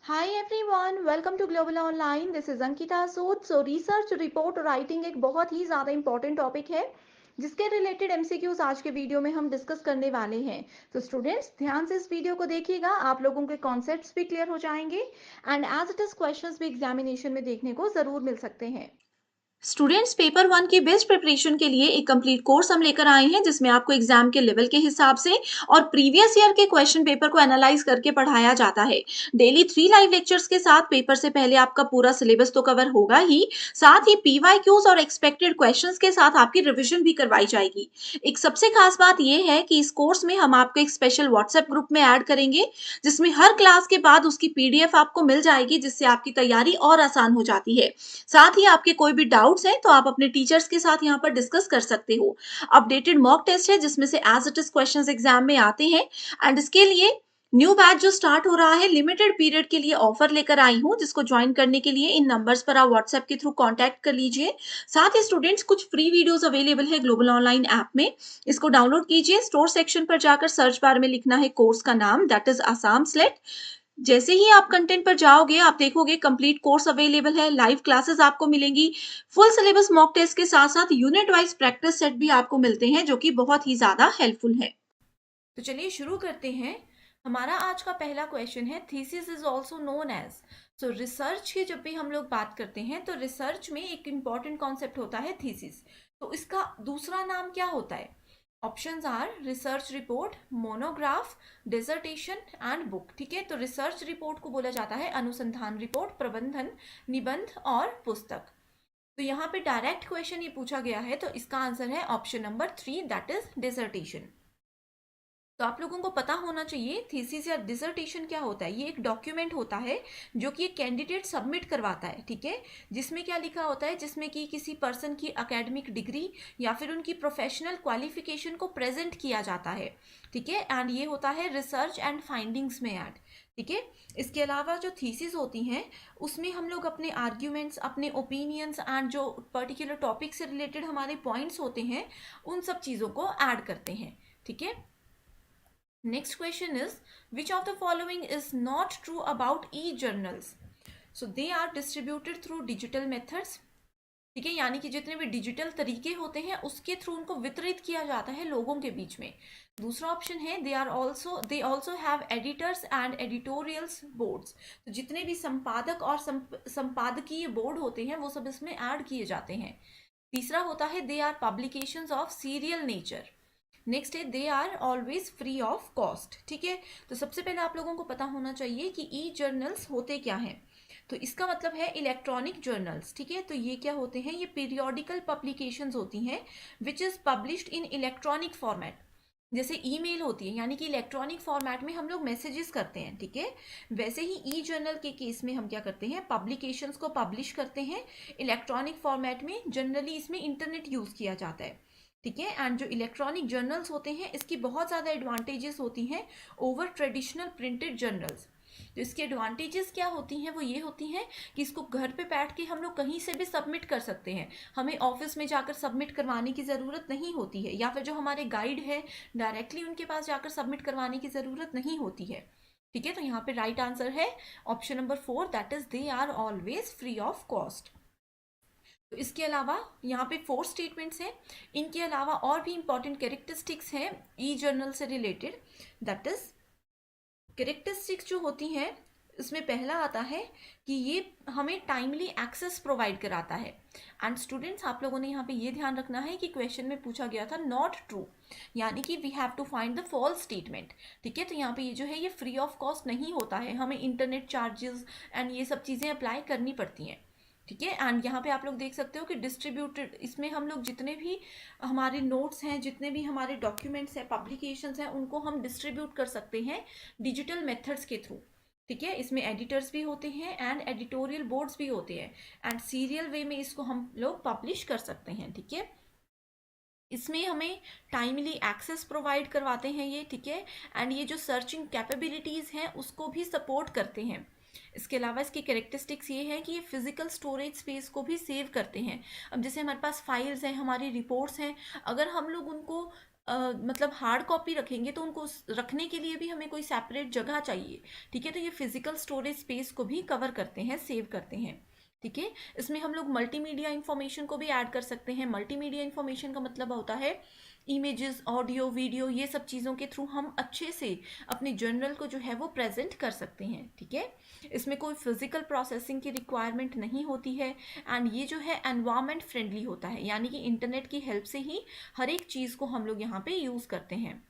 Hi everyone, welcome to Global Online. This is Ankita Sood. So research report writing एक बहुत ही ज़्यादा important topic है जिसके related MCQs आज के वीडियो में हम डिस्कस करने वाले हैं। तो स्टूडेंट्स ध्यान से इस वीडियो को देखिएगा, आप लोगों के कॉन्सेप्ट्स भी क्लियर हो जाएंगे and as it is questions भी एग्जामिनेशन में देखने को ज़रूर मिल सकते हैं। स्टूडेंट्स पेपर वन की बेस्ट प्रिपरेशन के लिए एक कंप्लीट कोर्स हम लेकर आए हैं जिसमें आपको एग्जाम के लेवल के हिसाब से और प्रीवियस ईयर के क्वेश्चन पेपर को एनालाइज करके पढ़ाया जाता है। डेली 3 लाइव लेक्चर्स के साथ पेपर से पहले आपका पूरा सिलेबस तो कवर होगा ही, साथ ही पीवाईक्यूज और एक्सपेक्टेड क्वेश्चंस के साथ आपकी रिविजन भी करवाई जाएगी। एक सबसे खास बात यह है कि इस कोर्स में हम आपको एक स्पेशल व्हाट्सएप ग्रुप में ऐड करेंगे जिसमें हर क्लास के बाद उसकी पीडीएफ आपको मिल जाएगी, जिससे आपकी तैयारी और आसान हो जाती है। साथ ही आपके कोई भी डाउट्स हैं तो आप अपने टीचर्स के साथ यहाँ पर डिस्कस कर सकते हो। अपडेटेड मॉक टेस्ट है जिसमें से as it is questions exam में आते हैं। एंड इसके लिए न्यू बैच जो स्टार्ट हो रहा है, लिमिटेड पीरियड के लिए ऑफर लेकर आई हूँ, जिसको ज्वाइन करने के लिए इन नंबर्स पर आप व्हाट्सएप के थ्रू कांटेक्ट कर लीजिए। साथ ही स्टूडेंट्स कुछ फ्री वीडियोस अवेलेबल है ग्लोबल ऑनलाइन ऐप में, इसको डाउनलोड कीजिए। स्टोर सेक्शन पर जाकर सर्च बार में लिखना है कोर्स का नाम, दैट इज आसाम स्लेट। जैसे ही आप कंटेंट पर जाओगे आप देखोगे कंप्लीट कोर्स अवेलेबल है, लाइव क्लासेस आपको मिलेंगी, फुल सिलेबस मॉक टेस्ट के साथ साथ यूनिट वाइज प्रैक्टिस सेट भी आपको मिलते हैं जो कि बहुत ही ज्यादा हेल्पफुल है। तो चलिए शुरू करते हैं। हमारा आज का पहला क्वेश्चन है, thesis is also known as. So research की जब भी हम लोग बात करते हैं तो रिसर्च में एक इंपॉर्टेंट कॉन्सेप्ट होता है थीसिस। तो इसका दूसरा नाम क्या होता है? Options are research report, monograph, dissertation and book. ठीक है, तो रिसर्च रिपोर्ट को बोला जाता है अनुसंधान रिपोर्ट, प्रबंधन, निबंध और पुस्तक। तो यहाँ पे डायरेक्ट क्वेश्चन ये पूछा गया है, तो इसका आंसर है option number 3, that is dissertation. तो आप लोगों को पता होना चाहिए थीसिस या डिसर्टेशन क्या होता है। ये एक डॉक्यूमेंट होता है जो कि एक कैंडिडेट सबमिट करवाता है। ठीक है, जिसमें क्या लिखा होता है, जिसमें कि किसी पर्सन की एकेडमिक डिग्री या फिर उनकी प्रोफेशनल क्वालिफिकेशन को प्रेजेंट किया जाता है। ठीक है, एंड ये होता है रिसर्च एंड फाइंडिंग्स में ऐड। ठीक है, इसके अलावा जो थीसिस होती हैं उसमें हम लोग अपने आर्ग्यूमेंट्स, अपने ओपिनियंस एंड जो पर्टिकुलर टॉपिक से रिलेटेड हमारे पॉइंट्स होते हैं उन सब चीज़ों को ऐड करते हैं। ठीक है, next question is, which of the following is not true about e-journals? So they are distributed through digital methods. ठीक है, यानी कि जितने भी डिजिटल तरीके होते हैं उसके थ्रू उनको वितरित किया जाता है लोगों के बीच में। दूसरा ऑप्शन है they also have editors and editorials boards. तो जितने भी संपादक और संपादकीय बोर्ड होते हैं वो सब इसमें ऐड किए जाते हैं। तीसरा होता है they are publications of serial nature. Next है they are always free of cost. ठीक है, तो सबसे पहले आप लोगों को पता होना चाहिए कि ई जर्नल्स होते क्या हैं। तो इसका मतलब है इलेक्ट्रॉनिक जर्नल्स। ठीक है, तो ये क्या होते हैं, ये पीरियोडिकल पब्लिकेशंस होती हैं which is published in electronic format. जैसे ईमेल होती है, यानी कि इलेक्ट्रॉनिक फॉर्मेट में हम लोग मैसेजेस करते हैं। ठीक है, वैसे ही ई जर्नल के केस में हम क्या करते हैं, पब्लिकेशंस को पब्लिश करते हैं इलेक्ट्रॉनिक फॉर्मेट में। जनरली इसमें इंटरनेट यूज किया जाता है। ठीक है, एंड जो इलेक्ट्रॉनिक जर्नल्स होते हैं इसकी बहुत ज़्यादा एडवांटेजेस होती हैं ओवर ट्रेडिशनल प्रिंटेड जर्नल्स। तो इसकी एडवांटेजेस क्या होती हैं, वो ये होती हैं कि इसको घर पे बैठ के हम लोग कहीं से भी सबमिट कर सकते हैं। हमें ऑफिस में जाकर सबमिट करवाने की ज़रूरत नहीं होती है, या फिर जो हमारे गाइड है डायरेक्टली उनके पास जाकर सबमिट करवाने की ज़रूरत नहीं होती है। ठीक है, तो यहाँ पे राइट आंसर है option number 4, that is they are always free of cost. तो इसके अलावा यहाँ पे 4 स्टेटमेंट्स हैं। इनके अलावा और भी इंपॉर्टेंट कैरेक्टरिस्टिक्स हैं ई जर्नल से रिलेटेड। दैट इज कैरेक्टरिस्टिक्स जो होती हैं इसमें पहला आता है कि ये हमें टाइमली एक्सेस प्रोवाइड कराता है। एंड स्टूडेंट्स आप लोगों ने यहाँ पे ये ध्यान रखना है कि क्वेश्चन में पूछा गया था नॉट ट्रू, यानी कि we have to find the false statement. ठीक है, तो यहाँ पे ये जो है ये फ्री ऑफ कॉस्ट नहीं होता है, हमें इंटरनेट चार्जेस एंड ये सब चीज़ें अप्लाई करनी पड़ती हैं। ठीक है, एंड यहाँ पे आप लोग देख सकते हो कि डिस्ट्रीब्यूटेड, इसमें हम लोग जितने भी हमारे नोट्स हैं, जितने भी हमारे डॉक्यूमेंट्स हैं, पब्लिकेशंस हैं, उनको हम डिस्ट्रीब्यूट कर सकते हैं डिजिटल मेथड्स के थ्रू। ठीक है, इसमें एडिटर्स भी होते हैं एंड एडिटोरियल बोर्ड्स भी होते हैं, एंड सीरियल वे में इसको हम लोग पब्लिश कर सकते हैं। ठीक है, इसमें हमें टाइमली एक्सेस प्रोवाइड करवाते हैं ये। ठीक है, एंड ये जो सर्चिंग कैपेबिलिटीज़ हैं उसको भी सपोर्ट करते हैं। इसके अलावा इसकी कैरेक्टरिस्टिक्स ये है कि ये फिजिकल स्टोरेज स्पेस को भी सेव करते हैं। अब जैसे हमारे पास फाइल्स हैं, हमारी रिपोर्ट्स हैं, अगर हम लोग उनको मतलब हार्ड कॉपी रखेंगे तो उनको रखने के लिए भी हमें कोई सेपरेट जगह चाहिए, ठीक है। तो ये फिजिकल स्टोरेज स्पेस को भी कवर करते हैं, सेव करते हैं, ठीक है। इसमें हम लोग मल्टीमीडिया इंफॉर्मेशन को भी ऐड कर सकते हैं। मल्टीमीडिया इंफॉर्मेशन का मतलब होता है इमेजेस, ऑडियो, वीडियो, ये सब चीज़ों के थ्रू हम अच्छे से अपने जर्नल को जो है वो प्रेजेंट कर सकते हैं, ठीक है। इसमें कोई फिजिकल प्रोसेसिंग की रिक्वायरमेंट नहीं होती है एंड ये जो है एनवायरमेंट फ्रेंडली होता है, यानी कि इंटरनेट की हेल्प से ही हर एक चीज़ को हम लोग यहाँ पे यूज़ करते हैं।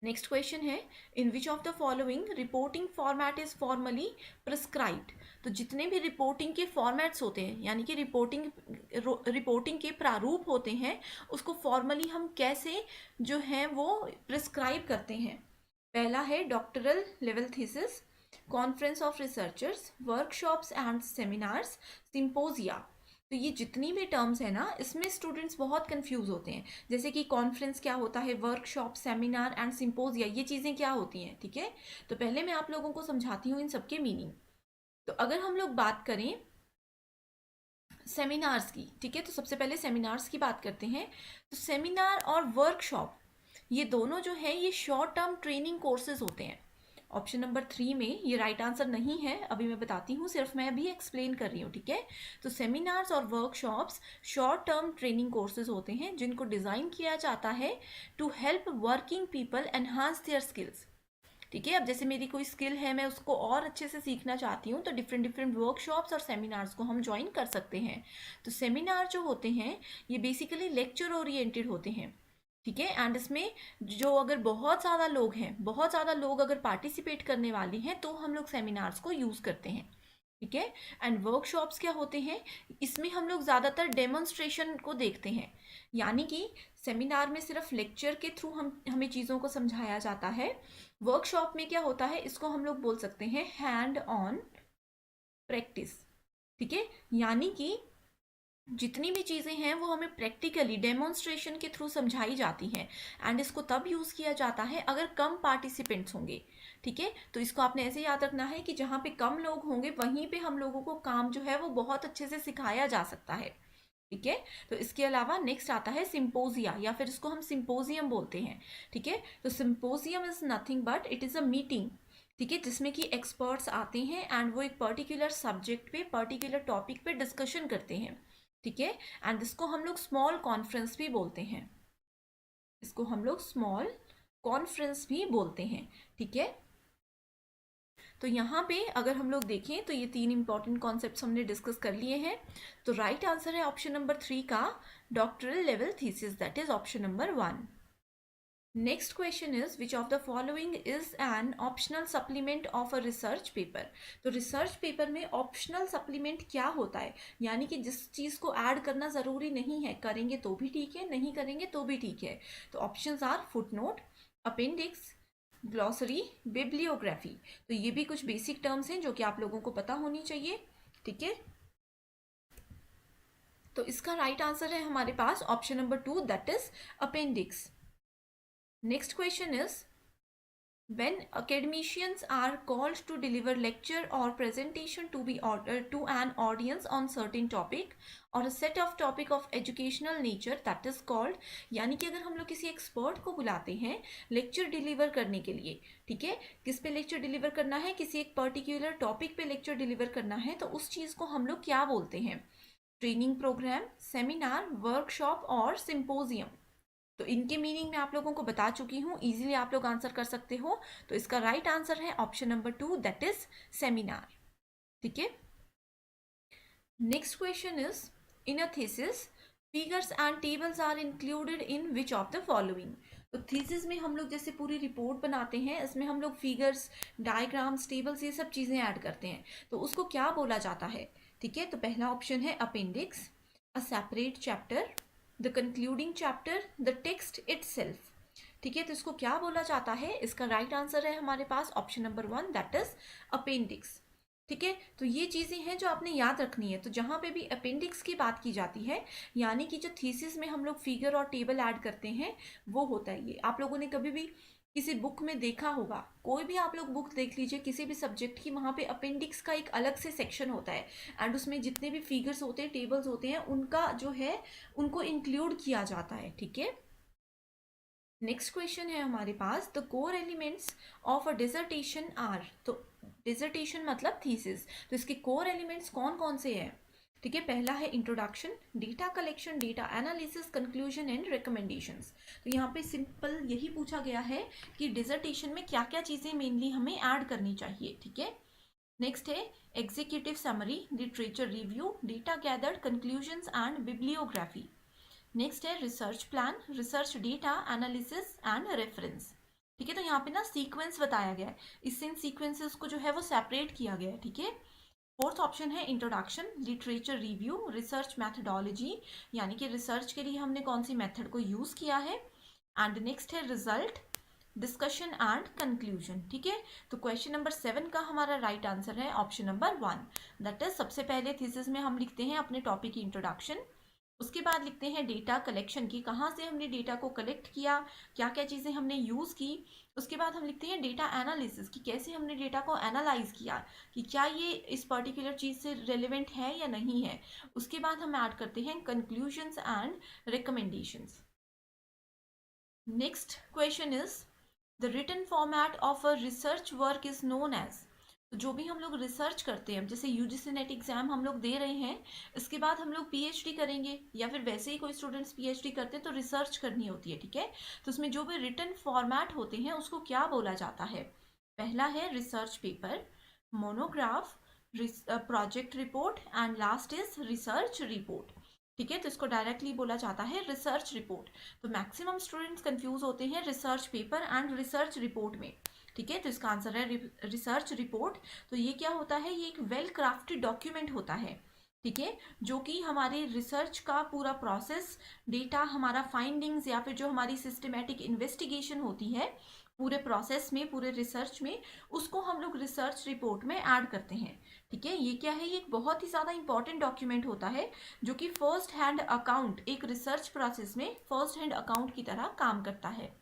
नेक्स्ट क्वेश्चन है, in which of the following reporting format is formally prescribed. तो जितने भी रिपोर्टिंग के फॉर्मेट्स होते हैं, यानी कि रिपोर्टिंग के प्रारूप होते हैं, उसको फॉर्मली हम कैसे जो है वो प्रिस्क्राइब करते हैं। पहला है doctoral level thesis, conference of researchers, workshops and seminars, symposia. तो ये जितनी भी टर्म्स है ना, इसमें स्टूडेंट्स बहुत कंफ्यूज होते हैं। जैसे कि कॉन्फ्रेंस क्या होता है, वर्कशॉप, सेमिनार एंड सिंपोजिया, ये चीज़ें क्या होती हैं, ठीक है। तो पहले मैं आप लोगों को समझाती हूँ इन सबके मीनिंग। तो अगर हम लोग बात करें सेमिनार्स की, ठीक है, तो सबसे पहले सेमिनार्स की बात करते हैं। तो सेमिनार और वर्कशॉप ये दोनों जो है ये शॉर्ट टर्म ट्रेनिंग कोर्सेज होते हैं। ऑप्शन नंबर 3 में ये राइट आंसर नहीं है, अभी मैं बताती हूँ, सिर्फ मैं अभी एक्सप्लेन कर रही हूँ, ठीक है। तो सेमिनार्स और workshops short term training courses होते हैं जिनको डिज़ाइन किया जाता है to help working people enhance their skills, ठीक है। अब जैसे मेरी कोई स्किल है, मैं उसको और अच्छे से सीखना चाहती हूँ, तो डिफरेंट डिफरेंट वर्कशॉप्स और सेमिनार्स को हम ज्वाइन कर सकते हैं। तो सेमिनार जो होते हैं ये बेसिकली लेक्चर ओरिएंटेड होते हैं, ठीक है। एंड इसमें जो अगर बहुत ज़्यादा लोग हैं, बहुत ज़्यादा लोग अगर पार्टिसिपेट करने वाले हैं, तो हम लोग सेमिनार्स को यूज़ करते हैं, ठीक है। एंड वर्कशॉप्स क्या होते हैं, इसमें हम लोग ज़्यादातर डेमोन्स्ट्रेशन को देखते हैं, यानी कि सेमिनार में सिर्फ लेक्चर के थ्रू हमें चीज़ों को समझाया जाता है। वर्कशॉप में क्या होता है, इसको हम लोग बोल सकते हैं हैंड ऑन प्रैक्टिस, ठीक है। यानी कि जितनी भी चीज़ें हैं वो हमें प्रैक्टिकली डेमोन्स्ट्रेशन के थ्रू समझाई जाती हैं। एंड इसको तब यूज़ किया जाता है अगर कम पार्टिसिपेंट्स होंगे, ठीक है। तो इसको आपने ऐसे याद रखना है कि जहाँ पे कम लोग होंगे वहीं पे हम लोगों को काम जो है वो बहुत अच्छे से सिखाया जा सकता है, ठीक है। तो इसके अलावा नेक्स्ट आता है सिंपोजिया, या फिर इसको हम सिंपोजियम बोलते हैं, ठीक है। तो symposium is nothing but it is a meeting, ठीक है, जिसमें कि एक्सपर्ट्स आते हैं एंड वो एक पर्टिकुलर सब्जेक्ट पे, पर्टिकुलर टॉपिक पे डिस्कशन करते हैं, ठीक है। एंड इसको हम लोग स्मॉल कॉन्फ्रेंस भी बोलते हैं, इसको हम लोग स्मॉल कॉन्फ्रेंस भी बोलते हैं, ठीक है। तो यहाँ पे अगर हम लोग देखें तो ये 3 इंपॉर्टेंट कॉन्सेप्ट्स हमने डिस्कस कर लिए हैं। तो राइट आंसर है ऑप्शन नंबर 3 का doctoral level thesis, that is option number 1। Next question is which of the following is an optional supplement of a research paper. तो रिसर्च पेपर में optional supplement क्या होता है, यानी कि जिस चीज़ को ऐड करना ज़रूरी नहीं है, करेंगे तो भी ठीक है, नहीं करेंगे तो भी ठीक है। तो options are footnote, appendix, glossary, bibliography. तो ये भी कुछ बेसिक टर्म्स हैं जो कि आप लोगों को पता होनी चाहिए, ठीक है। तो इसका राइट आंसर है हमारे पास option number 2, that is appendix. Next question is when academicians are called to deliver lecture or presentation to be ordered to an audience on certain topic or a set of topic of educational nature, that is called, यानी कि अगर हम लोग किसी expert को बुलाते हैं lecture deliver करने के लिए, ठीक है, किस पे लेक्चर डिलीवर करना है, किसी एक पर्टिकुलर टॉपिक पे लेक्चर डिलीवर करना है, तो उस चीज़ को हम लोग क्या बोलते हैं, ट्रेनिंग प्रोग्राम, सेमिनार, वर्कशॉप और सिंपोजियम। तो इनके मीनिंग मैं आप लोगों को बता चुकी हूँ, इजीली आप लोग आंसर कर सकते हो। तो इसका राइट आंसर है option number 2, that is seminar, ठीक है। Next question is in a thesis figures and tables are included in which of the following. तो थीसिस में हम लोग जैसे पूरी रिपोर्ट बनाते हैं, इसमें हम लोग फिगर्स, डायग्राम्स, टेबल्स, ये सब चीज़ें ऐड करते हैं, तो उसको क्या बोला जाता है, ठीक है। तो पहला ऑप्शन है appendix, a separate chapter, the concluding chapter, the text itself, ठीक है। तो इसको क्या बोला जाता है, इसका राइट आंसर है हमारे पास option number 1, that is appendix, ठीक है। तो ये चीज़ें हैं जो आपने याद रखनी है। तो जहाँ पे भी अपेंडिक्स की बात की जाती है, यानी कि जो थीसिस में हम लोग फिगर और टेबल ऐड करते हैं, वो होता है ये। आप लोगों ने कभी भी किसी बुक में देखा होगा, कोई भी आप लोग बुक देख लीजिए किसी भी सब्जेक्ट की, वहाँ पे अपेंडिक्स का एक अलग से सेक्शन होता है एंड उसमें जितने भी फिगर्स होते हैं, टेबल्स होते हैं, उनका जो है उनको इंक्लूड किया जाता है, ठीक है। नेक्स्ट क्वेश्चन है हमारे पास, the core elements of a dissertation are. तो डिसर्टेशन मतलब थीसिस, तो इसके कोर एलिमेंट्स कौन कौन से हैं? ठीक है, पहला है introduction, data collection, data analysis, conclusion and recommendations. तो यहाँ पे सिंपल यही पूछा गया है कि डिसर्टेशन में क्या क्या चीज़ें मेनली हमें ऐड करनी चाहिए। ठीक है, नेक्स्ट है executive summary, literature review, data gathered, conclusions and bibliography. Next है research plan, research data analysis and reference. ठीक है, तो यहाँ पे ना सीक्वेंस बताया गया है, इससे इन सीक्वेंसेस को जो है वो सेपरेट किया गया है। ठीक है, फोर्थ ऑप्शन है introduction, literature review, research methodology, यानी कि रिसर्च के लिए हमने कौन सी मेथड को यूज किया है। एंड नेक्स्ट है रिजल्ट, डिस्कशन एंड कंक्लूजन। ठीक है, तो क्वेश्चन नंबर 7 का हमारा राइट आंसर है ऑप्शन नंबर 1, दैट इज सबसे पहले थीसिस में हम लिखते हैं अपने टॉपिक की इंट्रोडक्शन, उसके बाद लिखते हैं डेटा कलेक्शन की, कहाँ से हमने डेटा को कलेक्ट किया, क्या क्या चीज़ें हमने यूज़ की। उसके बाद हम लिखते हैं डेटा एनालिसिस की, कैसे हमने डेटा को एनालाइज किया कि क्या ये इस पर्टिकुलर चीज़ से रेलिवेंट है या नहीं है। उसके बाद हम ऐड करते हैं conclusions and recommendations. Next question is the written format of a research work is known as. तो जो भी हम लोग रिसर्च करते हैं, जैसे यूजीसी नेट एग्जाम हम लोग दे रहे हैं, इसके बाद हम लोग पीएचडी करेंगे या फिर वैसे ही कोई स्टूडेंट्स पीएचडी करते हैं तो रिसर्च करनी होती है। ठीक है, तो उसमें जो भी रिटन फॉर्मेट होते हैं उसको क्या बोला जाता है? पहला है research paper, monograph, project report and last is research report. ठीक है, तो इसको डायरेक्टली बोला जाता है रिसर्च रिपोर्ट। तो मैक्सिमम स्टूडेंट्स कंफ्यूज होते हैं research paper and research report में। ठीक है, तो इसका आंसर है रिसर्च रिपोर्ट। तो ये क्या होता है? ये एक वेल क्राफ्टेड डॉक्यूमेंट होता है। ठीक है, जो कि हमारे रिसर्च का पूरा प्रोसेस, डेटा, हमारा फाइंडिंग्स या फिर जो हमारी सिस्टमेटिक इन्वेस्टिगेशन होती है पूरे प्रोसेस में, पूरे रिसर्च में, उसको हम लोग रिसर्च रिपोर्ट में ऐड करते हैं। ठीक है, ये क्या है? ये एक बहुत ही ज़्यादा इंपॉर्टेंट डॉक्यूमेंट होता है जो कि फर्स्ट हैंड अकाउंट, एक रिसर्च प्रोसेस में फर्स्ट हैंड अकाउंट की तरह काम करता है।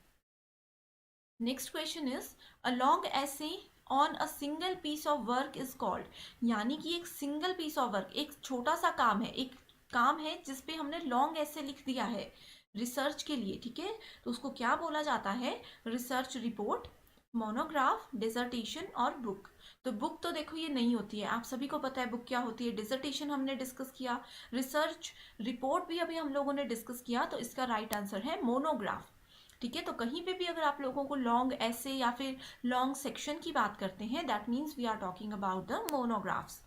Next question is a long essay on a single piece of work is called. यानी कि एक सिंगल पीस ऑफ वर्क, एक छोटा सा काम है, एक काम है जिसपे हमने लॉन्ग एसे लिख दिया है रिसर्च के लिए। ठीक है, तो उसको क्या बोला जाता है? रिसर्च रिपोर्ट, मोनोग्राफ, डिसर्टेशन और बुक। तो बुक तो देखो ये नहीं होती है, आप सभी को पता है बुक क्या होती है। डिसर्टेशन हमने डिस्कस किया, रिसर्च रिपोर्ट भी अभी हम लोगों ने डिस्कस किया, तो इसका राइट आंसर है मोनोग्राफ। ठीक है, तो कहीं पे भी अगर आप लोगों को लॉन्ग ऐसे या फिर लॉन्ग सेक्शन की बात करते हैं, that means we are talking about the monographs.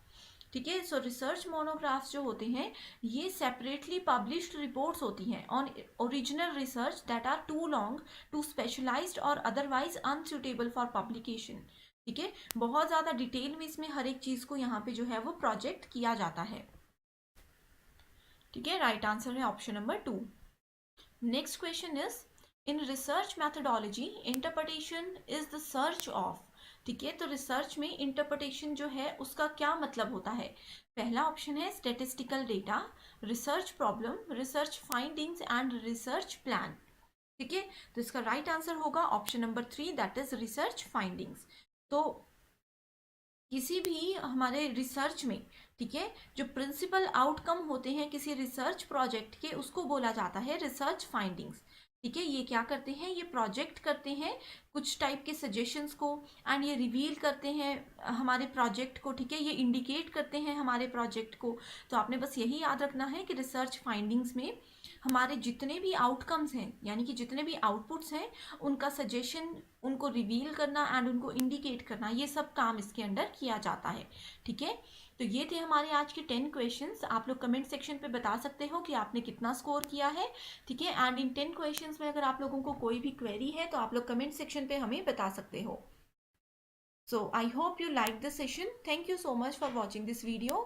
ठीक है, सो रिसर्च मोनोग्राफ्स जो होते हैं ये सेपरेटली पब्लिश्ड रिपोर्ट्स होती हैं on original research that are too long, too specialised और अदरवाइज अनसुटेबल फॉर पब्लिकेशन। ठीक है, बहुत ज़्यादा डिटेल में इसमें हर एक चीज़ को यहाँ पे जो है वो प्रोजेक्ट किया जाता है। ठीक है, राइट आंसर है option number 2। Next question is in research methodology interpretation is the search of. ठीक है, तो रिसर्च में इंटरप्रिटेशन जो है उसका क्या मतलब होता है? पहला ऑप्शन है statistical data, research problem, research findings and research plan. ठीक है, तो इसका राइट आंसर होगा option number 3, that is research findings. तो किसी भी हमारे रिसर्च में, ठीक है, जो प्रिंसिपल आउटकम होते हैं किसी रिसर्च प्रोजेक्ट के, उसको बोला जाता है रिसर्च फाइंडिंग्स। ठीक है, ये क्या करते हैं? ये प्रोजेक्ट करते हैं कुछ टाइप के सजेशंस को, एंड ये रिवील करते हैं हमारे प्रोजेक्ट को। ठीक है, ये इंडिकेट करते हैं हमारे प्रोजेक्ट को। तो आपने बस यही याद रखना है कि रिसर्च फाइंडिंग्स में हमारे जितने भी आउटकम्स हैं, यानी कि जितने भी आउटपुट्स हैं, उनका सजेशन, उनको रिवील करना एंड उनको इंडिकेट करना, ये सब काम इसके अंडर किया जाता है। ठीक है, तो ये थे हमारे आज के 10 क्वेश्चंस। आप लोग कमेंट सेक्शन पे बता सकते हो कि आपने कितना स्कोर किया है। ठीक है, एंड इन 10 क्वेश्चंस में अगर आप लोगों को कोई भी क्वेरी है तो आप लोग कमेंट सेक्शन पे हमें बता सकते हो। So I hope you like this session. Thank you so much for watching this video.